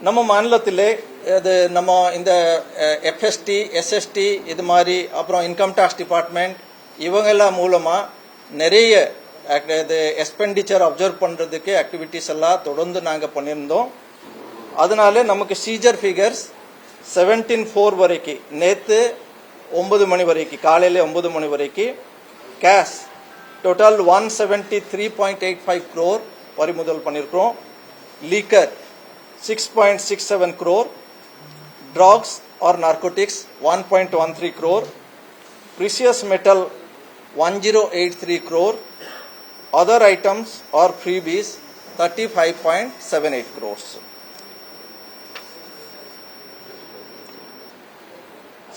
நம்ம மாநிலத்திலே இது நம்ம இந்த எஃப்எஸ்டி எஸ்எஸ்டி இது மாதிரி அப்புறம் இன்கம் டேக்ஸ் டிபார்ட்மெண்ட் இவங்கெல்லாம் மூலமாக நிறைய இது எக்ஸ்பெண்டிச்சர் அப்சர்வ் பண்ணுறதுக்கு ஆக்டிவிட்டீஸ் எல்லாம் தொடர்ந்து நாங்கள் பண்ணியிருந்தோம். அதனால நமக்கு சீஜர் ஃபிகர்ஸ் 17/4 வரைக்கும் நேற்று 9 மணி வரைக்கும் காலையில் 9 மணி வரைக்கும் கேஷ் டோட்டல் 173.85 crore பறிமுதல் பண்ணியிருக்கிறோம். Leaker 6.67 crore, drugs or narcotics 1.13 crore, precious metal 1083 crore, other items or freebies 35.78 crores.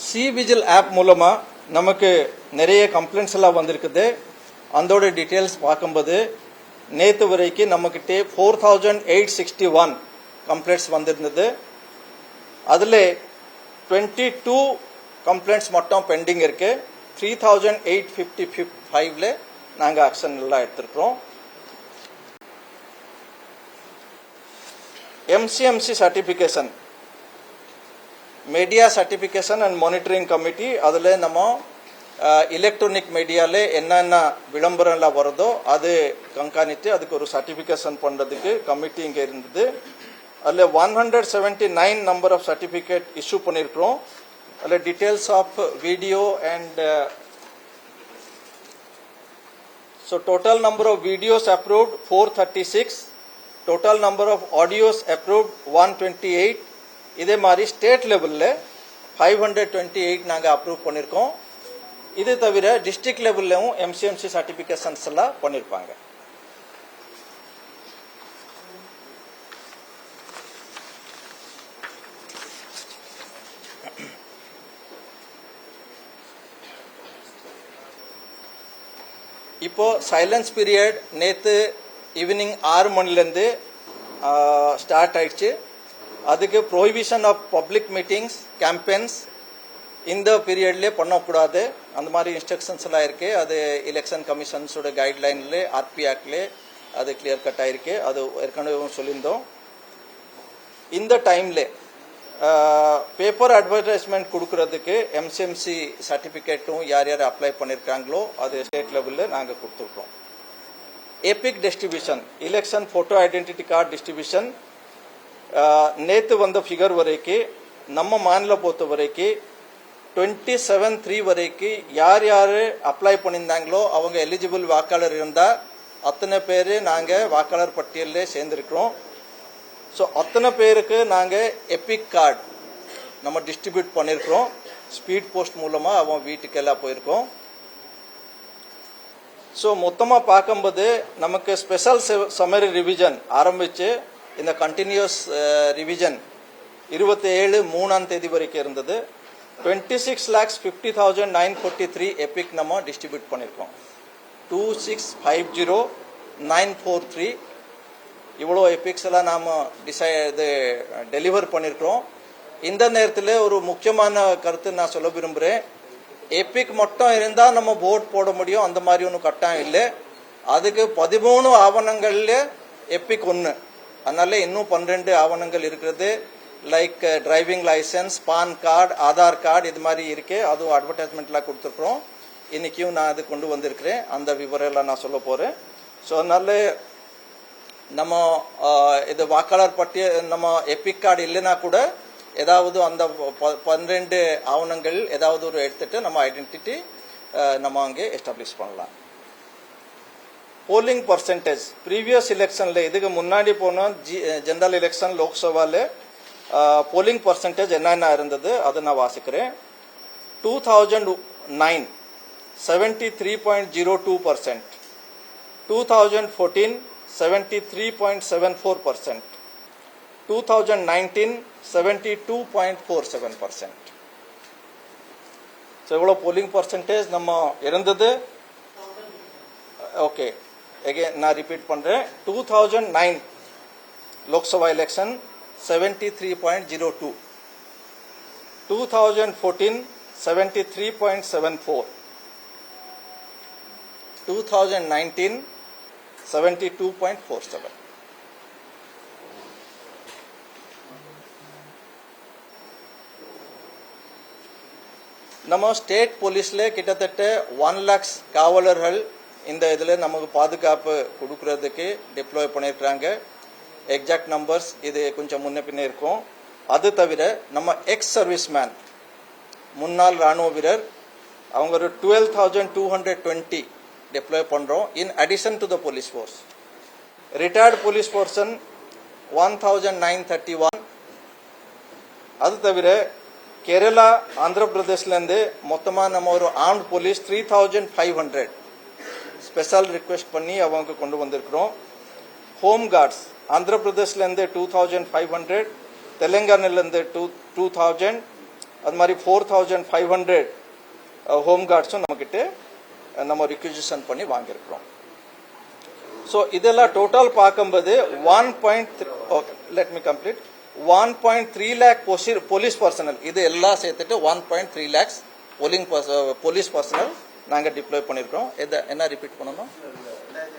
C-Vigil app மூலமா நமக்கு நிறைய கம்ப்ளைண்ட்ஸ் எல்லாம் வந்திருக்குது. அதோட டீட்டெயில்ஸ் பார்க்கும்போது நேற்று வரைக்கும் நம்மக்கிட்ட 4861 கம்ப்ளைண்ட்ஸ் வந்திருந்தது. அதில் 22 கம்ப்ளைண்ட்ஸ் மட்டும் பெண்டிங் இருக்கு. 3855ல நாங்கள் ஆக்ஷன் எல்லாம் எடுத்திருக்கிறோம். MCMC certification media certification and monitoring committee அதில் நம்ம எலக்ட்ரானிக் மீடியாவில் என்னென்ன விளம்பரம்லாம் வருதோ அது கண்காணித்து அதுக்கு ஒரு சர்டிஃபிகேஷன் பண்ணுறதுக்கு கமிட்டி இங்கே இருந்தது. அதில் 179 நம்பர் ஆஃப் சர்டிஃபிகேட் இஷ்யூ பண்ணியிருக்கிறோம். அதில் details of video and so total number of videos approved 436, total number of audios approved 128. இதே மாதிரி ஸ்டேட் லெவலில் 528 நாங்கள் அப்ரூவ் பண்ணியிருக்கோம். இது தவிர டிஸ்ட்ரிக்ட் லெவல்லையும் MCMC சர்டிஃபிகேஷன்ஸ் எல்லாம் பண்ணியிருப்பாங்க. இப்போ சைலன்ஸ் பீரியட் நேற்று ஈவினிங் 6 மணிலேருந்து ஸ்டார்ட் ஆயிடுச்சு. அதுக்கு prohibition of public meetings campaigns இந்த பீரியட்லேயே பண்ணக்கூடாது அந்த மாதிரி இன்ஸ்ட்ரக்ஷன்ஸ் எல்லாம் இருக்கு. அது எலெக்ஷன் கமிஷன்ஸோட கைட்லைன்ல RP ஆக்ட்ல அது கிளியர் கட் ஆயிருக்கு. அது ஏற்கனவே சொல்லியிருந்தோம். இந்த டைம்ல பேப்பர் அட்வர்டைஸ்மெண்ட் கொடுக்கறதுக்கு MCMC சர்டிஃபிகேட்டும் யார் யார் அப்ளை பண்ணியிருக்காங்களோ அது ஸ்டேட் லெவலில் நாங்கள் கொடுத்துருக்கோம். Epic distribution election photo identity card distribution நேற்று வந்த ஃபிகர் வரைக்கும் நம்ம மாநில பொறுத்த வரைக்கும் 27/3 வரைக்கும் யார் யார் அப்ளை பண்ணியிருந்தாங்களோ அவங்க எலிஜிபிள் வாக்காளர் இருந்தால் அத்தனை பேர் நாங்கள் வாக்காளர் பட்டியலில் சேர்ந்துருக்கிறோம். ஸோ அத்தனை பேருக்கு நாங்கள் எபிக் கார்டு நம்ம டிஸ்ட்ரிபியூட் பண்ணியிருக்கிறோம். ஸ்பீட் போஸ்ட் மூலமாக அவங்க வீட்டுக்கெல்லாம் போயிருக்கோம். ஸோ மொத்தமாக பார்க்கும்போது நமக்கு ஸ்பெஷல் சம்மரி ரிவிஷன் ஆரம்பித்து இந்த கண்டினியூஸ் ரிவிஷன் 27/3 வரைக்கும் இருந்தது. 26,50,943 எபிக் நம்ம டிஸ்ட்ரிபியூட் பண்ணியிருக்கோம். 2650,943 இவ்வளோ எபிக்ஸ் எல்லாம் நாம் டெலிவர் பண்ணியிருக்கிறோம். இந்த நேரத்தில் ஒரு முக்கியமான கருத்து நான் சொல்ல விரும்புகிறேன். எபிக் மட்டும் இருந்தால் நம்ம ஓட் போட முடியும் அந்த மாதிரி ஒன்றும் கட்டாயம் இல்லை. அதுக்கு 13 ஆவணங்கள்ல எபிக் 1, அதனால இன்னும் 12 ஆவணங்கள் இருக்கிறது. Like driving licence, PAN card, Aadhaar card இது மாதிரி இருக்கு. அதுவும் அட்வர்டைஸ்மெண்ட்லாம் கொடுத்துருக்குறோம். இன்னைக்கும் நான் அது கொண்டு வந்திருக்கிறேன். அந்த விவரம் எல்லாம் நான் சொல்ல போகிறேன். ஸோ அதனால நம்ம இது வாக்காளர் பட்டியல் நம்ம எபிக் கார்டு இல்லைன்னா கூட ஏதாவது அந்த 12 ஆவணங்கள் ஏதாவது ஒரு எடுத்துட்டு நம்ம ஐடென்டிட்டி நம்ம அங்கே எஸ்டாப்ளிஷ் பண்ணலாம். போலிங் பர்சன்டேஜ் ப்ரீவியஸ் எலெக்ஷன்ல இதுக்கு முன்னாடி போன ஜெனரல் எலெக்ஷன் லோக்சபால போலிங் பர்சன்டேஜ் என்னென்ன இருந்தது அதை நான் வாசிக்கிறேன். 2009 73.02%, 2014 73.74%, 2019 72.47%. ஸோ இவ்வளோ போலிங் பர்சன்டேஜ் நம்ம இருந்தது. ஓகே, அகைன் நான் ரிப்பீட் பண்ணுறேன். 2009 லோக்சபா எலெக்ஷன் 73.02, 2014 73.74, 2019 72.47. நம்ம ஸ்டேட் போலீஸ்ல கிட்டத்தட்ட 1 lakhs காவலர்கள் இந்த இதில் நமக்கு பாதுகாப்பு கொடுக்கறதுக்கு டிப்ளாய் பண்ணியிருக்கிறாங்க. எக்ஸாக்ட் நம்பர்ஸ் இது கொஞ்சம் முன்ன பின்ன இருக்கும். அது தவிர நம்ம எக்ஸ் சர்வீஸ்மேன் முன்னாள் ராணுவ வீரர் அவங்க ஒரு 12,220 டிப்ளாய் பண்ணுறோம் in addition to the police force. Retired police person 1,931. அது தவிர கேரளா ஆந்திர பிரதேஷ்லேருந்து மொத்தமாக நம்ம ஒரு ஆர்ம்ட் போலீஸ் 3,500 ஸ்பெஷல் ரிக்வெஸ்ட் பண்ணி அவங்க கொண்டு வந்திருக்கிறோம். ஹோம் கார்ட்ஸ் ஆந்திர பிரதேஷ்லேருந்து 2,500, தெலுங்கானாலேருந்து 2,000, அது மாதிரி 4,500 ஹோம் கார்ட்ஸும் நம்மக்கிட்ட நம்ம ரிக்வெசிஷன் பண்ணி வாங்கியிருக்கிறோம். ஸோ இதெல்லாம் டோட்டல் பார்க்கும்போது 1.3 lakh போலீஸ் பர்சனல் இது எல்லாம் சேர்த்துட்டு 1.3 lakhs போலீஸ் பர்சனல் நாங்கள் டிப்ளாய் பண்ணியிருக்கிறோம். என்ன ரிப்பீட் பண்ணணும்?